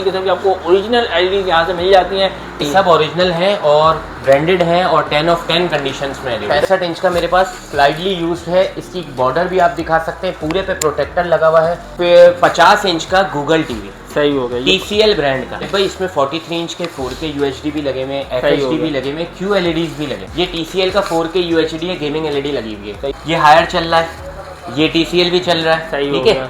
किस्म की आपको ओरिजिनल एलईडी यहाँ से मिल जाती हैं। सब ओरिजिनल हैं और ब्रांडेड हैं और 10 ऑफ 10 कंडीशंस में। 65 इंच का मेरे पास स्लाइडली यूज्ड है। इसकी बॉर्डर भी आप दिखा सकते हैं, पूरे पे प्रोटेक्टर लगा हुआ है। फिर 50 इंच का गूगल टीवी सही हो गया, TCL ब्रांड का भाई। इसमें 43 इंच के 4K UHD भी लगे हुए, FHD भी लगे हुए, QLEDs भी लगे। ये TCL का 4K UHD है, गेमिंग LED लगी हुई है। ये हायर चल रहा है, ये TCL भी चल रहा है, ठीक है।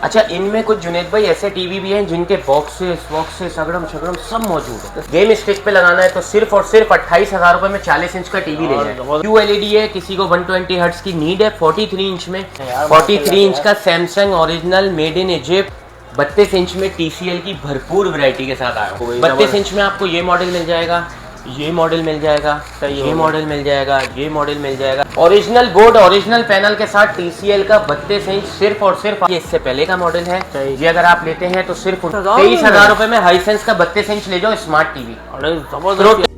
अच्छा, इनमें कुछ जुनेद भाई ऐसे टीवी भी हैं जिनके बॉक्सेस सगड़म शगड़म सब मौजूद है। गेम स्टिक पे लगाना है तो सिर्फ और सिर्फ 28,000 रुपए में 40 इंच का टीवी ले जाए। QLED है, किसी को 120 हर्ट्ज की नीड है। 43 इंच में 43 इंच का Samsung original made in Egypt 32 inch में TCL की भरपूर वैरायटी के साथ आया। 32 इंच में आपको ये मॉडल मिल जाएगा, ये मॉडल मिल जाएगा, ये मॉडल मिल जाएगा, ये मॉडल मिल जाएगा। ओरिजिनल बोर्ड ओरिजिनल पैनल के साथ TCL का 32 इंच सिर्फ और सिर्फ। ये इससे पहले का मॉडल है, ये अगर आप लेते हैं तो सिर्फ 23,000 रुपए में हाईसेंस का 32 इंच ले जाओ स्मार्ट टीवी।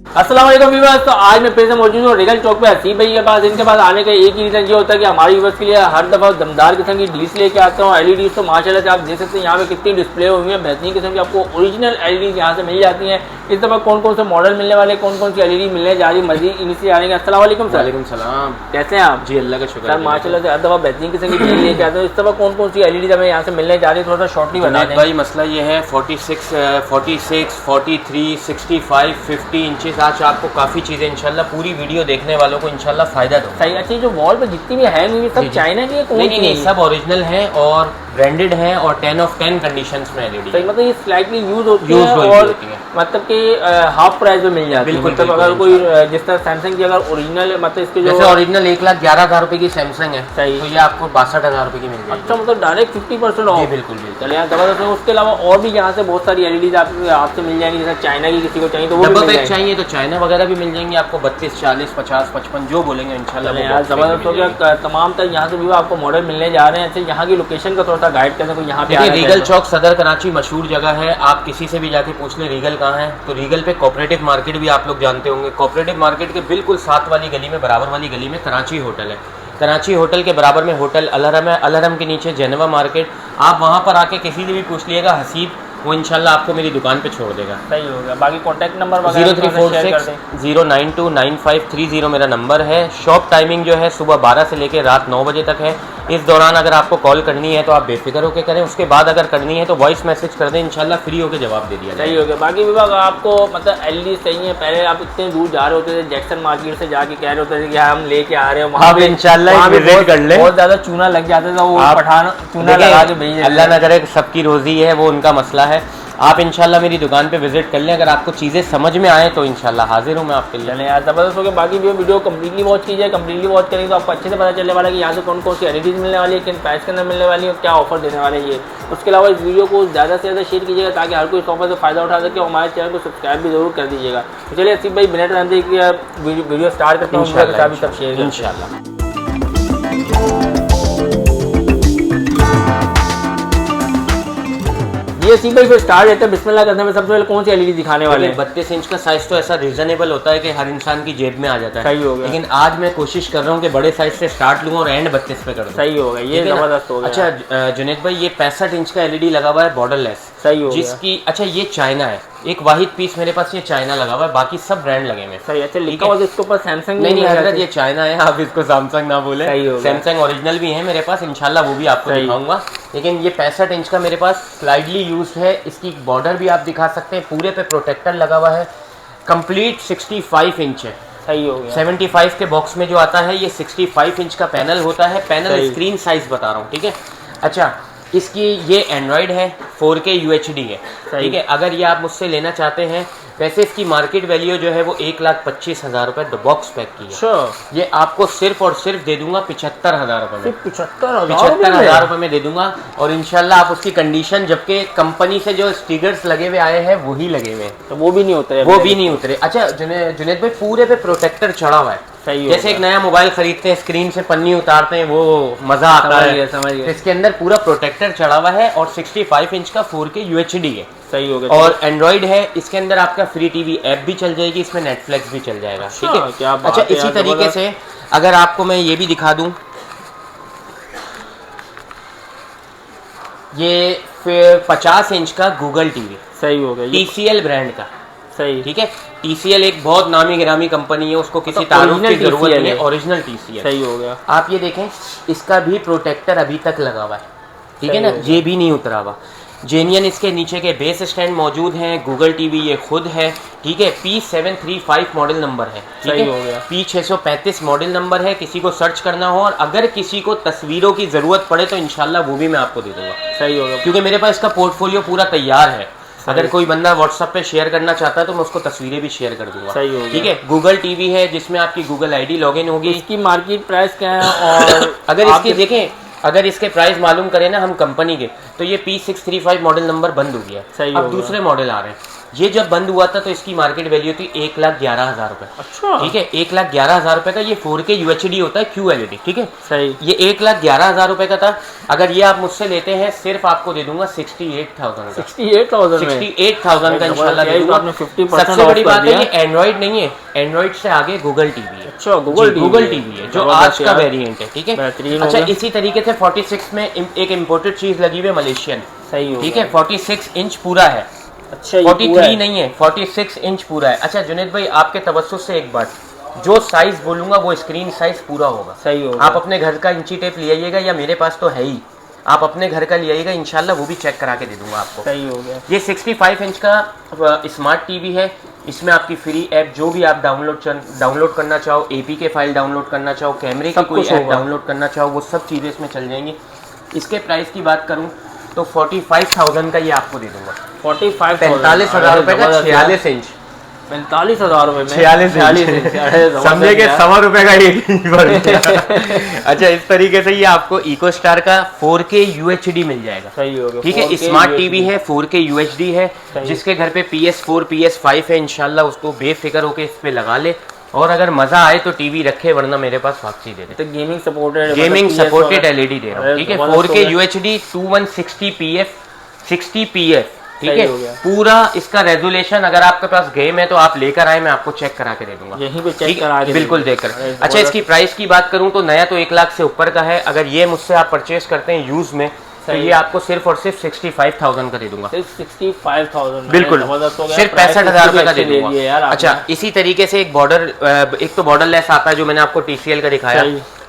अस्सलाम वालेकुम व्यूअर्स। तो आज मैं फिर से मौजूद हूँ रिगल चौक पे हसीब भाई के पास। इनके पास आने का एक ही रीज़न ये होता है कि हमारे व्यूअर्स के लिए हर दफ़ा दमदार किस्म की डील्स लेके आता हूँ। LED तो माशाल्लाह से आप देख सकते हैं यहाँ पे कितनी डिस्प्ले हुई है, बेहतरीन किस्म की आपको ओरिजिनल LED यहाँ से मिल जाती हैं। इस दफ़ा कौन कौन से मॉडल मिलने वाले, कौन कौन सी LED मिलने जा रही, मजीद इन्हीं से जानेंगे। अस्सलाम वालेकुम सर। वालेकुम सलाम, कैसे हैं आप? जी अल्लाह का शुक्र सर माशाल्लाह से हर दफ़ा बेहतरीन किस्म की डील लेके आते हैं। इस दफ़ा कौन कौन सी LED हमें यहाँ से मिलने जा रही है, थोड़ा सा शॉर्टली बता दें भाई। मसला ये है 46, 43, 65, 50 इंचेस। आज आपको काफ़ी चीज़ें इंशाल्लाह पूरी वीडियो देखने वालों को इंशाल्लाह फ़ायदा दो। सही। अच्छा, जो वॉल पे जितनी भी हैंग हुई सब चाइना की है? नहीं, सब ओरिजिनल हैं और ब्रांडेड हैं और 10 ऑफ 10 कंडीशंस में LED। सही, मतलब ये स्लाइटली यूज होती है और मतलब कि हाफ प्राइस में मिल जाती है। मतलब अगर कोई जिस तरह सैमसंग की अगर ओरिजिनल मतलब इसके जो ओरिजिनल 1,11,000 रुपए की सैमसंग है, सही, तो ये आपको 62,000 रुपए की मिल जाएगी। अच्छा, मतलब डायरेक्ट 50% ऑफ। बिल्कुल। चले यहाँ जबरदस्त है। उसके अलावा और भी यहाँ से बहुत सारी LEDs आपसे मिल जाएंगी। जैसे चाइना की किसी को चाहिए तो वो भी मिल जाएगी। चाहिए तो चाइना वगैरह भी मिल जाएंगी आपको। 32, 40, 50, 55 जो बोलेंगे इंशाल्लाह यार जबरदस्त हो गया। तमाम तक यहाँ से भी आपको मॉडल मिलने जा रहे हैं। अच्छा, यहाँ की लोकेशन का थोड़ा सा गाइड करने को यहाँ पे रीगल चौक सदर कराची मशहूर जगह है। आप किसी से भी जाके पूछ ले रीगल कहाँ है, तो रीगल पे कोऑपरेटिव मार्केट भी आप लोग जानते होंगे। कोऑपरेटिव मार्केट के बिल्कुल साथ वाली गली में, बराबर वाली गली में कराची होटल है। कराची होटल के बराबर में होटल अलहरम है। अलहरम के नीचे जेनेवा मार्केट। आप वहाँ पर आके किसी से भी पूछ लिएगा हसीब, वो इंशाल्लाह आपको मेरी दुकान पे छोड़ देगा। सही हो गया। बाकी कॉन्टैक्ट नंबर 0346 092 9530 मेरा नंबर है। शॉप टाइमिंग जो है सुबह 12 से लेकर रात 9 बजे तक है। इस दौरान अगर आपको कॉल करनी है तो आप बेफिक्र होकर करें। उसके बाद अगर करनी है तो वॉइस मैसेज कर दें, इंशाल्लाह फ्री होकर जवाब दे दिया जाए। सही हो गया। बाकी विभाग आपको मतलब LED चाहिए, पहले आप इतने दूर जा रहे होते थे, जैक्सन मार्केट से जाके कह रहे होते थे कि हम लेके आ रहे हैं, वहाँ पे इंशाल्लाह बहुत ज़्यादा चूना लग जाता था। वो पठान चूना लगा के भेज, अल्लाह ना करे सबकी रोजी है, वो उनका मसला है। आप इंशाल्लाह मेरी दुकान पे विजिट कर लें। अगर आपको चीज़ें समझ में आए तो इंशाल्लाह हाजिर हूँ मैं आपके लिए। चलें यार जबरदस्त हो गया। बाकी वीडियो कंप्लीटली वॉच कीजिए। कंप्लीटली वॉच करेंगे तो आपको अच्छे से पता चलने वाला है कि यहाँ से कौन कौन सी LEDs मिलने वाली है, किन प्राइस के अंदर मिलने वाली है और क्या ऑफर देने वाले हैं ये। उसके अलावा इस वीडियो को ज़्यादा से ज़्यादा शेयर कीजिएगा ताकि हर कोई इस ऑफर से फ़ायदा उठा सके और हमारे चैनल को सब्सक्राइब भी जरूर कर दीजिएगा। तो चलिए हसीब भाई बिना टाइम देके वीडियो स्टार्ट करते हैं। सब शेयर इंशाल्लाह। ये हसीब भाई फिर स्टार्ट रहता है बिस्मिल्लाह करने में। सबसे पहले कौन सी LED दिखाने वाले हैं? 32 इंच का साइज तो ऐसा रीजनेबल होता है कि हर इंसान की जेब में आ जाता है। सही हो गया। लेकिन आज मैं कोशिश कर रहा हूँ कि बड़े साइज से स्टार्ट लूँ और एंड 32 पे कर दूँ। सही हो गया, ये जबरदस्त हो गया। अच्छा जुनेद भाई, ये 65 इंच का LED लगा हुआ है बॉर्डरलेस। सही हो जिसकी अच्छा ये चाइना है। एक वाहिद पीस मेरे पास ये चाइना लगा हुआ है, बाकी सब ब्रांड लगे हुए। सही। अच्छा, लिखा हुआ इसके ऊपर सैमसंग नहीं हजरत, ये चाइना है, आप इसको सैमसंग ना बोले। सैमसंग ओरिजिनल भी है मेरे पास, इंशाल्लाह वो भी आपको दिखाऊंगा। लेकिन ये 65 इंच का मेरे पास स्लाइडली यूज्ड है। इसकी बॉर्डर भी आप दिखा सकते हैं, पूरे पे प्रोटेक्टर लगा हुआ है। कंप्लीट 65 इंच है। सही हो गया। 75 के बॉक्स में जो आता है ये 65 इंच का पैनल होता है। पैनल स्क्रीन साइज बता रहा हूँ, ठीक है। अच्छा, इसकी ये एंड्रॉयड है, 4K UHD है, ठीक है। अगर ये आप मुझसे लेना चाहते हैं, वैसे इसकी मार्केट वैल्यू जो है वो 1,25,000 रुपए बॉक्स पैक की है। ये आपको सिर्फ और सिर्फ दे दूंगा 75,000 रुपए में। 75,000 रुपए में दे दूंगा। और इंशाल्लाह आप उसकी कंडीशन, जबकि कंपनी से जो स्टिकर्स लगे हुए आए हैं वही लगे हुए हैं, तो वो भी नहीं उतरे। अच्छा जुनेद भाई, पूरे पे प्रोटेक्टर चढ़ा हुआ है। जैसे एक नया मोबाइल खरीदते हैं, स्क्रीन से पन्नी उतारते हैं, वो मजा आता है। समझ गया। इसके अंदर पूरा प्रोटेक्टर चढ़ा हुआ है और 65 इंच का 4K UHD है। सही हो गया। और एंड्रॉइड है। इसके अंदर आपका फ्री टीवी ऐप भी चल जाएगी, इसमें नेटफ्लिक्स भी चल जाएगा, ठीक है। क्या अच्छा, इसी तरीके से अगर आपको मैं ये भी दिखा दूं, ये फिर 50 इंच का गूगल टीवी, सही हो गया। TCL ब्रांड का, सही, ठीक है। TCL एक बहुत नामी गिरामी कंपनी है, उसको किसी तारुफ की जरूरत नहीं है, ओरिजिनल TCL, सही हो गया। आप ये देखें, इसका भी प्रोटेक्टर अभी तक लगा हुआ है, ठीक है ना, ये भी नहीं उतरा हुआ। जेनियन इसके नीचे के बेस स्टैंड मौजूद हैं, गूगल टीवी ये खुद है, ठीक है। P735 मॉडल नंबर है, ठीक सही है। हो गया। P635 मॉडल नंबर है, किसी को सर्च करना हो और अगर किसी को तस्वीरों की ज़रूरत पड़े तो इंशाल्लाह वो भी मैं आपको दे दूंगा, सही हो गया। क्योंकि मेरे पास इसका पोर्टफोलियो पूरा तैयार है। अगर कोई बंदा व्हाट्सएप पे शेयर करना चाहता है तो मैं उसको तस्वीरें भी शेयर कर दूंगा, सही हो गया। ठीक है। गूगल टीवी है जिसमें आपकी गूगल आईडी लॉगिन होगी। इसकी मार्केट प्राइस क्या है? और अगर इसकी देखें, अगर इसके प्राइस मालूम करें ना हम कंपनी के, तो ये P635 मॉडल नंबर बंद हो गया, सही अब हो गया। दूसरे मॉडल आ रहे हैं। ये जब बंद हुआ था तो इसकी मार्केट वैल्यू थी 1,11,000 रुपए, अच्छा, ठीक है। 1,11,000 रुपए का ये 4K UHD होता है, QLED, ठीक है। सही, ये 1,11,000 रुपए का था। अगर ये आप मुझसे लेते हैं सिर्फ आपको दे दूंगा 68,000 का, 68,000 का इंशाल्लाह दे दूंगा। 50% सबसे बड़ी ऑफ कर बात है दिया। ये एंड्रॉइड नहीं है, एंड्रॉइड से आगे गूगल टीवी है। अच्छा, गूगल टीवी है जो आज का वेरिएंट है, ठीक है। बेहतरीन अच्छा, होगा। इसी तरीके से 46 में एक इम्पोर्टेड चीज लगी हुई है, मलेशियन, सही हो ठीक गया। है। 46 इंच पूरा है, अच्छा, ये 43 पूरा है। नहीं है, 46 इंच पूरा है। अच्छा जुनेद भाई, आपके तवज्जो से एक बात, जो साइज बोलूंगा वो स्क्रीन साइज पूरा होगा, सही हो आप अपने घर का इंची टेप ले आइएगा, या मेरे पास तो है ही, आप अपने घर का ले आइएगा, इंशाल्लाह वो भी चेक करा के दे दूंगा आपको, सही हो गया। ये 65 इंच का स्मार्ट टीवी है। इसमें आपकी फ्री ऐप जो भी आप डाउनलोड करना चाहो, APK फाइल डाउनलोड करना चाहो, कैमरे की कोई ऐप डाउनलोड करना चाहो, वो सब चीज़ें इसमें चल जाएंगी। इसके प्राइस की बात करूं तो 45,000 का ये आपको दे दूंगा, 45,000 रुपए का 46 इंच, 45,000 रुपए में 46 इंच, समझे कि 100 रुपए का एक इंच बढ़ गया। अच्छा, इस तरीके से ये आपको इकोस्टार का 4K UHD मिल जाएगा, सही हो गया। ठीक है। 4K स्मार्ट UHD टीवी है, 4K UHD है, जिसके घर पे PS4 PS5 है, इंशाल्लाह उसको बेफिक्र होके इस पे लगा ले, और अगर मजा आए तो टीवी रखे, वरना मेरे पास वापसी दे दे। तो गेमिंग सपोर्टेड LED दे रहा हूँ, ठीक है। 4K UHD 2160pf 60pf, ठीक है। पूरा इसका रेजोल्यूशन, अगर आपके पास गेम है तो आप लेकर आए, मैं आपको चेक करा के दे दूंगा, यहीं पे चेक करा के बिल्कुल देकर। अच्छा, इसकी प्राइस की बात करूं तो नया तो 1 लाख से ऊपर का है। अगर ये मुझसे आप परचेज करते हैं यूज में, तो ये आपको सिर्फ और सिर्फ 65,000 का दे दूंगा, 65,000, बिल्कुल सिर्फ 65,000 रुपए का दे दूंगा। अच्छा, इसी तरीके से एक तो बॉर्डर लेस आता है जो मैंने आपको TCL का दिखाया।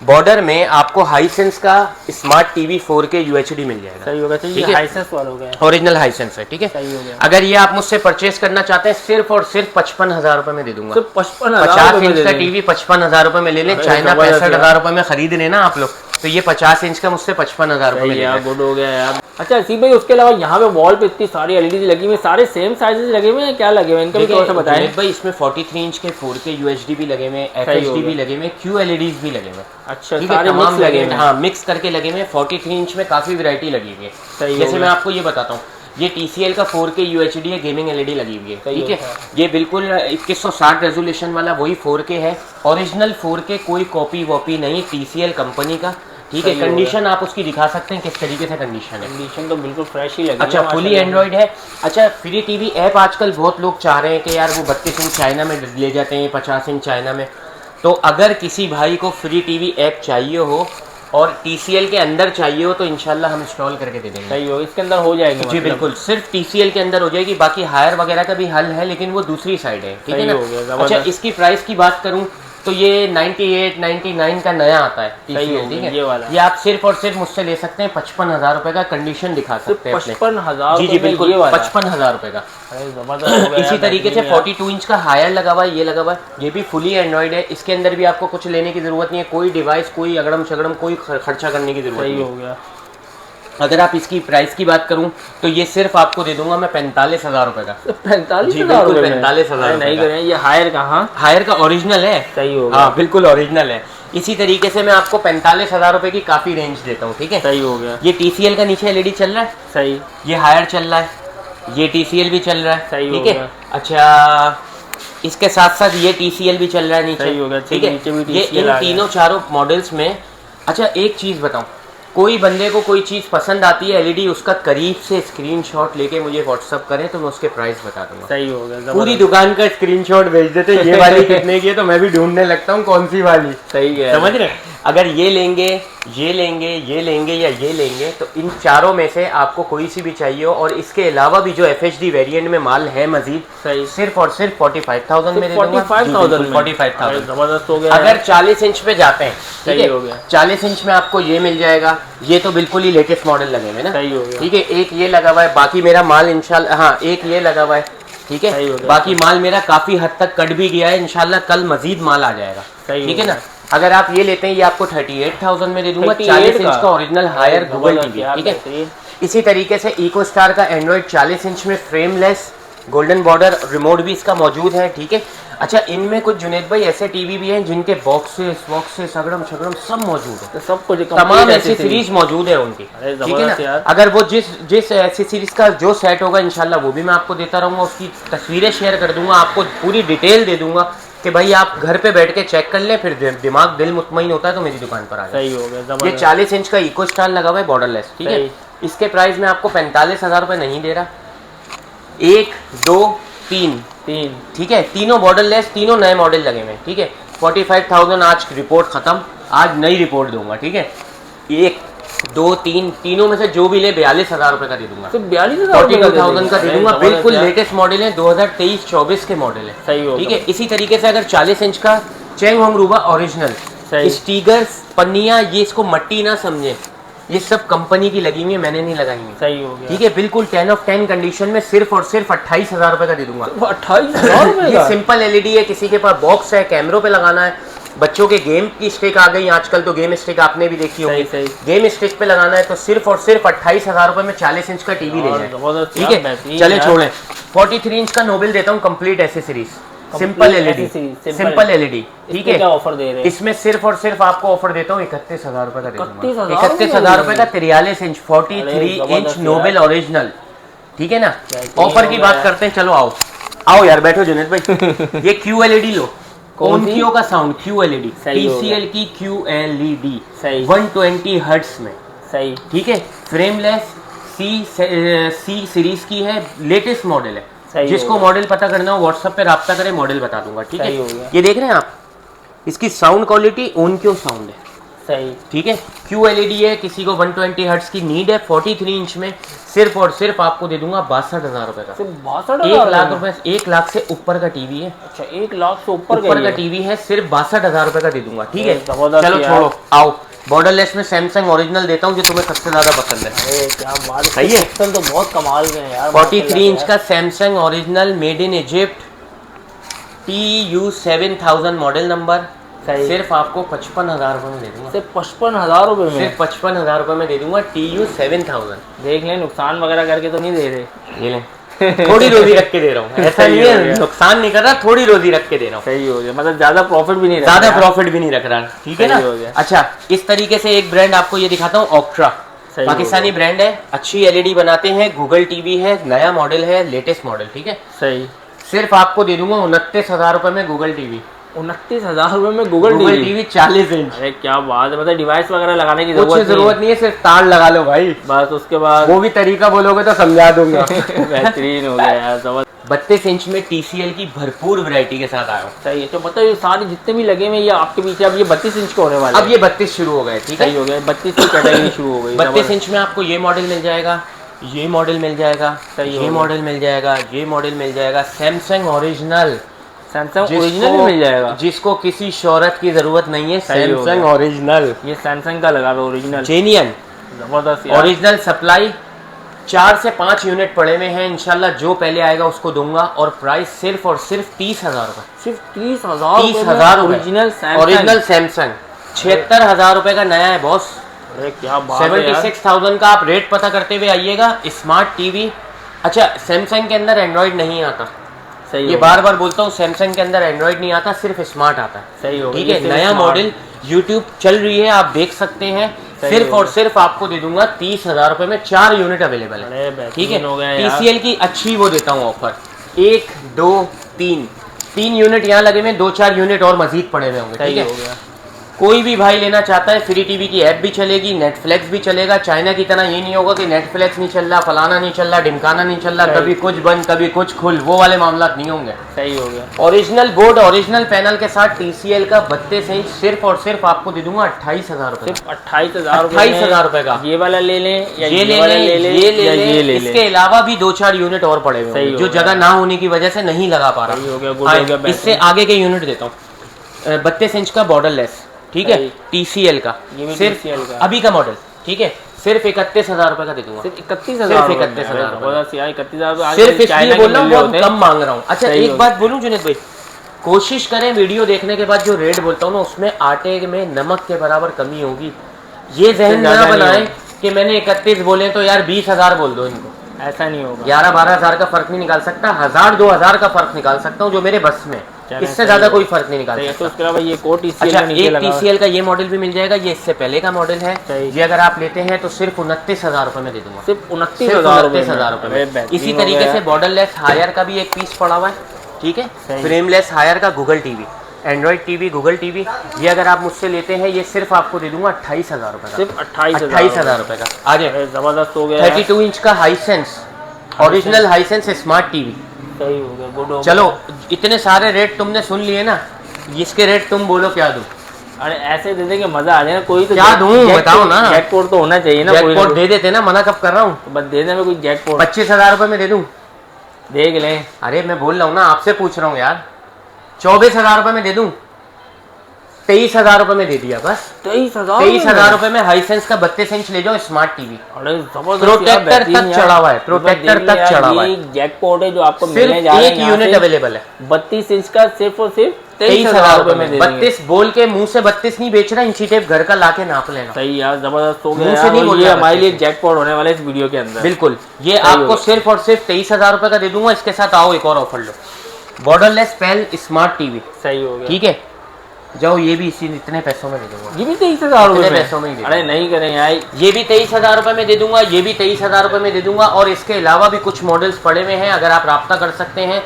बॉर्डर में आपको हाईसेंस का स्मार्ट टीवी 4K UHD मिल जाएगा, सही होगा। तो ये हाईसेंस वाला हो गया, ओरिजिनल हाईसेंस है, ठीक है। सही हो गया। अगर ये आप मुझसे परचेज करना चाहते हैं सिर्फ और सिर्फ 55,000 रुपए में दे दूंगा, सिर्फ 50 इंच का टीवी 55,000 रुपए में ले ले। चाइना 65,000 रुपए में खरीद लेना आप लोग, तो ये 50 इंच का मुझसे 55,000 रुपए में ले ले। गुड हो गया यार। अच्छा, इसी भाई उसके अलावा यहाँ पे वॉल पे इतनी सारी LED लगी हुई है, सारे सेम साइजेस लगे हुए हैं, क्या लगे हुए हैं इनका भी थोड़ा सा बताएं भाई। इसमें 43 इंच के 4K UHD भी लगे हुए, FHD भी लगे हुए, QLEDs भी लगे हुए। अच्छा, सारे तमाम लगे हुए, हाँ मिक्स करके लगे हुए। 43 इंच में काफी वैरायटी लगी हुई है। जैसे मैं आपको ये बताता हूँ, ये TCL का 4K UHD है, गेमिंग LED लगी हुई है, ठीक है। ये बिल्कुल 2160 रेजोल्यूशन वाला वही 4K है, ओरिजिनल 4K, कोई कॉपी वॉपी नहीं, TCL कंपनी का, ठीक है। कंडीशन आप उसकी दिखा सकते हैं किस तरीके से कंडीशन है, कंडीशन तो बिल्कुल फ्रेश ही लगी। अच्छा, फुली एंड्रॉइड है। अच्छा, फ्री टीवी ऐप आजकल बहुत लोग चाह रहे हैं कि यार वो 32 इंच चाइना में ले जाते हैं, 50 इंच चाइना में, तो अगर किसी भाई को फ्री टीवी ऐप चाहिए हो और TCL के अंदर चाहिए हो तो इंशाल्लाह हम इंस्टॉल करके दे देंगे, सही हो, इसके अंदर हो जाएगी जी बिल्कुल, सिर्फ TCL के अंदर हो जाएगी। बाकी हायर वगैरह का भी हल है, लेकिन वो दूसरी साइड है, ठीक है ना। अच्छा, इसकी प्राइस की बात करूं तो ये 98-99 का नया आता है TCL, ठीक है। ये आप सिर्फ और सिर्फ मुझसे ले सकते हैं 55,000 रुपए का, कंडीशन दिखा सकते हैं 55,000, जी बिल्कुल 55,000 रुपए का। इसी तरीके से 42 इंच का हायर लगा हुआ है, ये लगा हुआ है, ये भी फुली एंड्रॉइड है। इसके अंदर भी आपको कुछ लेने की जरूरत नहीं है, कोई डिवाइस, कोई अगड़म शगड़म, कोई खर्चा करने की जरूरत नहीं हो गया। अगर आप इसकी प्राइस की बात करूं तो ये सिर्फ आपको दे दूंगा मैं 45,000 रुपए का। 45,000 रुपए? 45,000 नहीं करें, ये हायर कहाँ? हायर का ओरिजिनल है, सही होगा। हाँ बिल्कुल ओरिजिनल है। इसी तरीके से मैं आपको 45,000 रुपए की काफी रेंज देता हूँ, ठीक है। सही हो गया। ये TCL का नीचे LED चल रहा है, सही। ये हायर चल रहा है, ये TCL भी चल रहा है, सही, ठीक है। अच्छा, इसके साथ साथ ये TCL भी चल रहा है नीचे, सही हो गया, ठीक है। ये इन तीनों चारों मॉडल्स में। अच्छा, एक चीज बताऊं, कोई बंदे को कोई चीज़ पसंद आती है LED, उसका करीब से स्क्रीनशॉट लेके मुझे व्हाट्सअप करें तो मैं उसके प्राइस बता दूंगा। सही हो गया, पूरी दुकान का स्क्रीनशॉट भेज देते, ये वाली कितने की है, तो मैं भी ढूंढने लगता हूँ कौन सी वाली, सही है, समझ रहे। अगर ये लेंगे, ये लेंगे, ये लेंगे या ये लेंगे तो इन चारों में से आपको कोई सी भी चाहिए हो। और इसके अलावा भी जो FHD वेरिएंट में माल है मजीद, सही, सिर्फ और सिर्फ 45,000 में दे दूंगा। 45,000 45,000 जबरदस्त हो गया। अगर 40 इंच पे जाते हैं, ठीक है, हो गया। 40 इंच में आपको ये मिल जाएगा। ये तो बिल्कुल ही लेटेस्ट मॉडल लगे हुए ना, सही हो गया। ठीक है। एक ये लगा हुआ है, बाकी मेरा माल इंशाल्लाह, हाँ एक ये लगा हुआ है, ठीक है। बाकी माल मेरा काफी हद तक कट भी गया है, इंशाल्लाह कल मजीद माल आ जाएगा, ठीक है ना। अगर आप ये लेते हैं, ये आपको 38,000 में दे दूंगा। 40 इंच का ओरिजिनल हायर गूगल टीवी, ठीक है। इसी तरीके से इको स्टार का एंड्रॉइड 40 इंच में फ्रेमलेस गोल्डन बॉर्डर रिमोट भी इसका मौजूद है, ठीक है। अच्छा, इनमें कुछ जुनेद भाई ऐसे टीवी भी हैं जिनके बॉक्सेस वॉक्सेस सगड़म शगड़म सब मौजूद है, तो सब कुछ तमाम ऐसी सीरीज मौजूद है उनकी, ठीक है ना। अगर वो जिस ऐसी सीरीज का जो सेट होगा इंशाल्लाह वो भी मैं आपको देता रहूंगा, उसकी तस्वीरें शेयर कर दूंगा, आपको पूरी डिटेल दे दूंगा कि भाई आप घर पे बैठ के चेक कर लें, फिर दिमाग दिल मुतमईन होता है तो मेरी दुकान पर आ जाए। सही हो गया। ये 40 इंच का इको स्टार लगा हुआ है बॉर्डरलेस, ठीक है। इसके प्राइस में आपको 45,000 रुपये नहीं दे रहा। 1 2 3 ठीक है, तीनों बॉर्डरलेस, तीनों नए मॉडल लगे हुए, ठीक है। 45,000 आज रिपोर्ट खत्म, आज नई रिपोर्ट दूंगा, ठीक है। 1 2 3 तीनों में से जो भी ले 42,000 रुपए का दे दूंगा। तो 42,000 का दे दूंगा, बिल्कुल लेटेस्ट मॉडल है, 2023-24 के मॉडल है, सही हो, ठीक है। इसी तरीके से अगर 40 इंच का चेंग होंग रूबा ओरिजिनल स्टीगर्स पन्नियां, ये इसको मट्टी ना समझे, ये सब कंपनी की लगी हुई है, मैंने नहीं लगाई हुई, सही हो गया, ठीक है। बिल्कुल 10 ऑफ 10 कंडीशन में सिर्फ और सिर्फ 28,000 रुपए का दे दूंगा। 28,000 ये सिंपल LED है, किसी के पास बॉक्स है, कैमरों पे लगाना है, बच्चों के गेम की स्टिक आ गई आजकल, तो गेम स्टिक आपने भी देखी होगी, गेम स्टिक पे लगाना है तो सिर्फ और सिर्फ 28,000 रुपए में 40 इंच का टीवी ले जाए, ठीक है। चले छोड़े, 43 इंच का नोबेल देता हूँ कंप्लीट एसेसरीज, सिंपल LED, ठीक है। क्या ऑफर दे रहे हैं इसमें सिर्फ और सिर्फ आपको ऑफर देता हूँ 31,000 रुपए का, 31,000 रुपए का 43 इंच 43 इंच नोबेल ओरिजिनल, ठीक है ना। ऑफर की बात करते हैं, चलो आओ आओ यार, बैठो जुनेद भाई। ये QLED लो, ओनकियो का साउंड QLED, TCL की QLED 120 हर्ट्ज में, सही, ठीक है। फ्रेमलेस C सीरीज की है, लेटेस्ट मॉडल है। जिसको मॉडल पता करना हो व्हाट्सएप पे राब्ता करें, मॉडल बता दूंगा, ठीक है। ये देख रहे हैं आप, इसकी साउंड क्वालिटी ओनकियो साउंड है, सही, ठीक है। QLED है, किसी को 120 हर्ट्ज की नीड है, 43 इंच में सिर्फ और सिर्फ आपको दे दूंगा 62,000 रुपए का। 1 लाख रुपए, 1 लाख से ऊपर का टीवी है। अच्छा, 1 लाख से ऊपर का टीवी है, सिर्फ 62,000 रुपए का दे दूंगा, ठीक है। चलो छोड़ो, आओ बॉर्डरलेस में सैमसंग ओरिजिनल देता हूँ जो तुम्हें सबसे ज्यादा पसंद है। क्या बात है, सही है, तो बहुत कमाल के हैं यार। 43 इंच का Samsung original made in Egypt TU 7000 model number, सिर्फ आपको 55,000 रुपए में दे दूंगा। सिर्फ 55,000 रुपए में, सिर्फ 55,000 रुपए में दे दूंगा। TU 7000, देख लें, नुकसान वगैरह करके तो नहीं दे रहे, ये लें थोड़ी रोजी रख के दे रहा हूँ, ऐसा नहीं है नुकसान नहीं कर रहा, थोड़ी रोजी रख के दे रहा हूँ। सही हो गया, मतलब ज्यादा प्रॉफिट भी नहीं, ज्यादा प्रॉफिट भी नहीं रख रहा, ठीक है ना। अच्छा, इस तरीके से एक ब्रांड आपको ये दिखाता हूँ, ऑक्ट्रा, पाकिस्तानी ब्रांड है, अच्छी LED बनाते हैं, गूगल टीवी है, नया मॉडल है, लेटेस्ट मॉडल, ठीक है, सही। सिर्फ आपको दे दूंगा 29,000 रुपए में गूगल टीवी। 29,000 रुपए में गूगल टीवी 40 इंच। अरे क्या बात है, मतलब डिवाइस वगैरह लगाने की जरूरत नहीं है, सिर्फ तार लगा लो भाई, बस। उसके बाद वो भी तरीका बोलोगे तो समझा दूंगा। बेहतरीन हो गया यार, समझ। 32 इंच में TCL की भरपूर वैरायटी के साथ आया हूँ, सही है। तो मतलब ये सारे जितने भी लगे हुए ये आपके पीछे, अब ये 32 इंच के होने वाले, अब ये 32 शुरू हो गए, ठीक है, हो गया, 32 की कैटेगरी शुरू हो गई। 32 इंच में आपको ये मॉडल मिल जाएगा, ये मॉडल मिल जाएगा, ये मॉडल मिल जाएगा, ये मॉडल मिल जाएगा, सैमसंग ओरिजिनल, सैमसंग ओरिजिनल मिल जाएगा, जिसको किसी शोहरत की जरूरत नहीं है, सैमसंग ओरिजिनल, ये सैमसंग का लगा हुआ ओरिजिनल, जेन्युइन, जबरदस्त ओरिजिनल सप्लाई। 4 से 5 यूनिट पड़े हुए हैं, इंशाल्लाह जो पहले आएगा उसको दूंगा। और प्राइस सिर्फ और सिर्फ 30,000 रुपए, सिर्फ 30,000 ओरिजिनल सैमसंग। 76,000 रुपए का नया है बॉस। अरे क्या बात है, 76,000 का आप रेट पता करते हुए आइएगा। स्मार्ट टीवी, अच्छा सैमसंग के अंदर एंड्रॉइड नहीं आता, सही, ये बार बार बोलता हूँ, सैमसंग के अंदर एंड्रॉइड नहीं आता, सिर्फ स्मार्ट आता है, सही हो, ठीक है। नया मॉडल यूट्यूब चल रही है, आप देख सकते हैं, सिर्फ और सिर्फ आपको दे दूंगा 30,000 रुपए में 4 यूनिट अवेलेबल है, ठीक है। TCL की अच्छी वो देता हूँ ऑफर, 1 2 3 यूनिट यहाँ लगे हुए, 2-4 यूनिट और मजीद पड़े हुए होंगे, ठीक है। कोई भी भाई लेना चाहता है, फ्री टीवी की ऐप भी चलेगी, नेटफ्लिक्स भी चलेगा। चाइना की तरह ये नहीं होगा कि नेटफ्लिक्स नहीं चल रहा, फलाना नहीं चल रहा, ढिमकाना नहीं चल रहा, कभी कुछ बंद कभी कुछ खुल, वो वाले मामला नहीं होंगे। सही हो गया। ओरिजिनल बोर्ड, ओरिजिनल पैनल के साथ TCL का 32 इंच सिर्फ और सिर्फ आपको दे दूंगा 28,000 रुपए। सिर्फ 28,000 रुपए का। ये वाला ले लें या ये ले लें। इसके अलावा भी 2-4 यूनिट और पड़े हुए हैं जो जगह ना होने की वजह से नहीं लगा पा रहा। इससे आगे के यूनिट देता हूँ। 32 इंच का बॉर्डरलेस, ठीक है, TCL का, सिर्फ अभी का मॉडल, ठीक है, सिर्फ 31,000 रुपए का दे दूंगा। सिर्फ 31,000 सिर्फ इसलिए बोल रहा हूँ, बहुत कम मांग रहा हूँ। अच्छा एक बात बोलूं जुनेद भाई, कोशिश करें वीडियो देखने के बाद जो रेट बोलता हूँ ना उसमें आटे में नमक के बराबर कमी होगी। ये जहन ना बनाए कि मैंने 31 बोले तो यार 20,000 बोल दो इनको, ऐसा नहीं होगा। 11-12,000 का फर्क नहीं निकाल सकता, 1,000-2,000 का फर्क निकाल सकता हूँ जो मेरे बस में, इससे ज्यादा कोई फर्क नहीं निकाल सकता। तो उसके अलावा ये कोट अच्छा एक TCL का ये मॉडल भी मिल जाएगा, ये इससे पहले का मॉडल है। ये अगर आप लेते हैं तो सिर्फ 29,000 रुपए में दे दूंगा। सिर्फ 29,000 रुपए में। इसी तरीके से बॉर्डरलेस हायर का भी एक पीस पड़ा हुआ है, ठीक है, फ्रेमलेस हायर का Google TV, Android TV, Google TV. ये अगर आप मुझसे लेते हैं ये सिर्फ आपको दे दूंगा 28,000 रुपए का। सिर्फ 28,000 रुपए का। आ जाए, जबरदस्त हो गया। 32 इंच का Hisense, original Hisense smart TV. सही हो गया, गुड हो गया। चलो इतने सारे रेट तुमने सुन लिए ना, इसके रेट तुम बोलो क्या दूं? अरे ऐसे दे देंगे मजा आ जाए। कोई तो क्या दूं बताओ ना। जैकपॉट तो होना चाहिए ना। जैकपॉट दे देते ना, मना कब कर रहा हूँ। तो बस देने में कोई जैकपॉट 25,000 रुपए में दे दूं? देख लें। अरे मैं बोल रहा हूँ ना, आपसे पूछ रहा हूँ यार। 24,000 रुपए में दे दूं? 23,000 रुपए में दे दिया बस। 23,000 रुपए में हाईसेंस का 32 इंच ले जाओ स्मार्ट टीवी। अरे प्रोटेक्टर तक चढ़ा हुआ है, प्रोटेक्टर तक चढ़ा हुआ है। जैकपॉट है जो आपको मिलने जा रहा है, एक यूनिट अवेलेबल है 32 इंच का, सिर्फ और सिर्फ 23,000 रुपए में। 32 बोल के मुंह से 32 नहीं बेच रहा, इंची टेप घर का लाके नाप लेना। सही यार, जबरदस्त हो गया यार। ये हमारे लिए जैकपॉट होने वाला है इस वीडियो के अंदर। बिल्कुल, ये आपको सिर्फ और सिर्फ 23,000 रुपए का दे दूंगा। इसके साथ आओ एक और ऑफर लो, बॉर्डरलेस पैल स्मार्ट टीवी। सही हो गया, ठीक है, जाओ ये भी इसी इतने पैसों में दे दूंगा। ये भी 23,000 रुपए पैसों में ही। अरे नहीं करें यार, ये भी 23,000 रुपए में दे दूंगा, ये भी 23,000 रुपए में दे दूंगा। और इसके अलावा भी कुछ मॉडल्स पड़े हुए हैं, अगर आप राब्ता कर सकते हैं।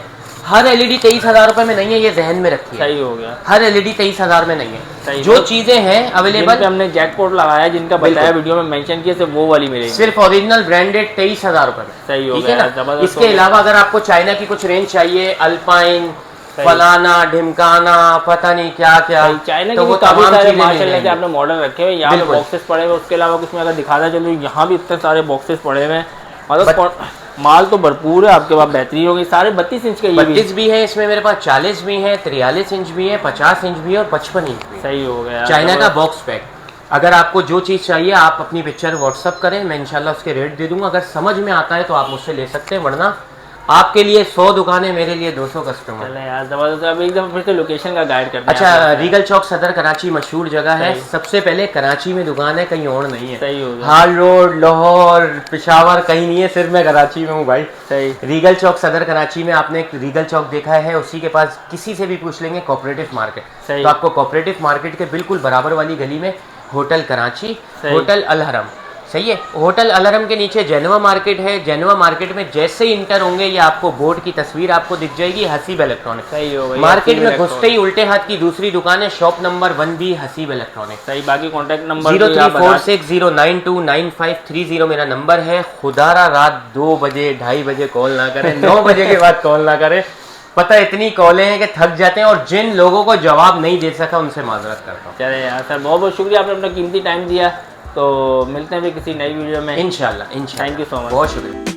हर LED 23,000 रुपए में नहीं है, ये जहन में रखिए। सही हो गया, हर LED 23,000 में नहीं है। जो चीजें हैं अवेलेबल, हमने जैकपॉट लगाया, जिनका बताया वीडियो में मेंशन किया, सिर्फ वो वाली मिलेगी। सिर्फ ओरिजिनल ब्रांडेड 23,000 रुपए में। सही हो गया। इसके अलावा अगर आपको चाइना की कुछ रेंज चाहिए, अल्पाइन, फलाना ढिमकाना, पता नहीं क्या क्या, चाइना तो वो काफी सारे माशाल्लाह से आपने मॉडल रखे हुए। यहाँ पे बॉक्सेस पड़े हुए, उसके अलावा कुछ में अगर दिखाता चलो, यहाँ भी इतने सारे बॉक्सेस पड़े हुए हैं। मतलब माल तो भरपूर है आपके पास, बेहतरीन होगी। सारे 32 इंच के 32 भी है इसमें मेरे पास, 40 भी है, 43 इंच भी है, 50 इंच भी है और 55 इंच भी। सही हो गया, चाइना का बॉक्स पैक। अगर आपको जो चीज़ चाहिए आप अपनी पिक्चर व्हाट्सअप करें, मैं इंशाल्लाह उसके रेट दे दूंगा। अगर समझ में आता है तो आप मुझसे ले सकते हैं, वरना आपके लिए 100 दुकानें, मेरे लिए 200 कस्टमर। चले यार जबरदस्त। अब एकदम फिर से लोकेशन का गाइड करते हैं। अच्छा, रीगल चौक सदर कराची मशहूर जगह है। सबसे पहले कराची में दुकान है, कहीं और नहीं है। सही हो गया। हाल रोड, लाहौर, पेशावर कहीं नहीं है, सिर्फ मैं कराची में हूँ भाई। सही। रीगल चौक सदर कराची में आपने एक रीगल चौक देखा है, उसी के पास किसी से भी पूछ लेंगे कोऑपरेटिव मार्केट, तो आपको कोऑपरेटिव मार्केट के बिल्कुल बराबर वाली गली में होटल कराची, होटल अल हरम। सही है, होटल अल हरम के नीचे जैनवा मार्केट है। जैनवा मार्केट में जैसे ही इंटर होंगे, ये आपको बोर्ड की तस्वीर आपको दिख जाएगी, हसीब इलेक्ट्रॉनिक। सही हो गया। मार्केट में घुसते ही उल्टे हाथ की दूसरी दुकान है, shop number 1B Haseeb electronic. सही। बाकी कॉन्टैक्ट नंबर 0346092930 मेरा नंबर है। खुदारा रात 2 बजे 2:30 बजे कॉल ना करें, 9 बजे के बाद कॉल ना करें। पता है इतनी कॉलें हैं कि थक जाते हैं, और जिन लोगों को जवाब नहीं दे सका उनसे माजरत करता हूँ। चले यार सर, बहुत बहुत शुक्रिया, आपने अपना कीमती टाइम दिया। तो मिलते हैं भी किसी नई वीडियो में इंशाल्लाह। थैंक यू सो मच, बहुत शुक्रिया।